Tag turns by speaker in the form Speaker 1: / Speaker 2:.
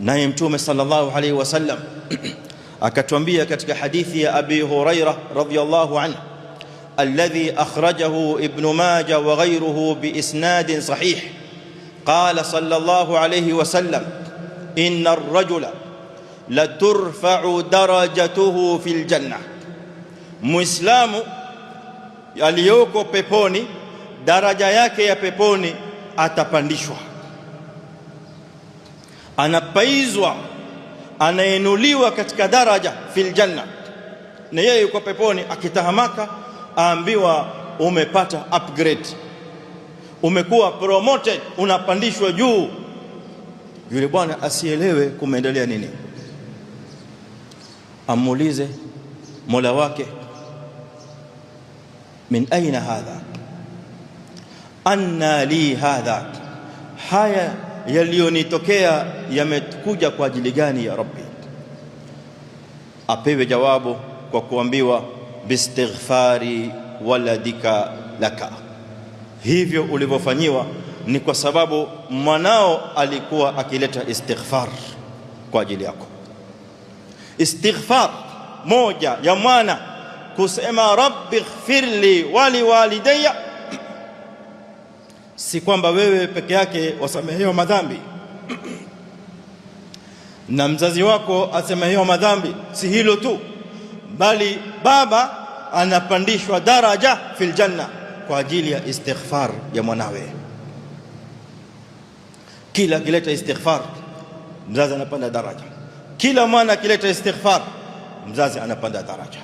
Speaker 1: Naye Mtume sallallahu alayhi wasallam akatuambia katika hadithi ya Abi Hurairah radhiyallahu anhu alladhi akhrajahu Ibn Majah wa ghayruhu biisnadin sahih, qala sallallahu alayhi wasallam inna ar-rajula la turfa'u darajatuhu fil jannah, muislamu aliyoko peponi daraja yake ya peponi atapandishwa, anapaizwa, anainuliwa katika daraja fil janna. Na yeye yuko peponi, akitahamaka aambiwa umepata upgrade, umekuwa promoted, unapandishwa juu. Yule bwana asielewe kumeendelea nini, amuulize Mola wake, min aina hadha, anna li hadha, haya yaliyonitokea yamekuja kwa ajili gani ya Rabbi? Apewe jawabu kwa kuambiwa bistighfari waladika laka, hivyo ulivyofanyiwa ni kwa sababu mwanao alikuwa akileta istighfar kwa ajili yako. Istighfar moja ya mwana kusema rabbi ighfirli wali walidayya, si kwamba wewe peke yake wasamehewa madhambi na mzazi wako asamehewa madhambi, si hilo tu, bali baba anapandishwa daraja fil janna kwa ajili ya istighfar ya mwanawe. Kila akileta istighfar mzazi anapanda daraja, kila mwana akileta istighfar mzazi anapanda daraja.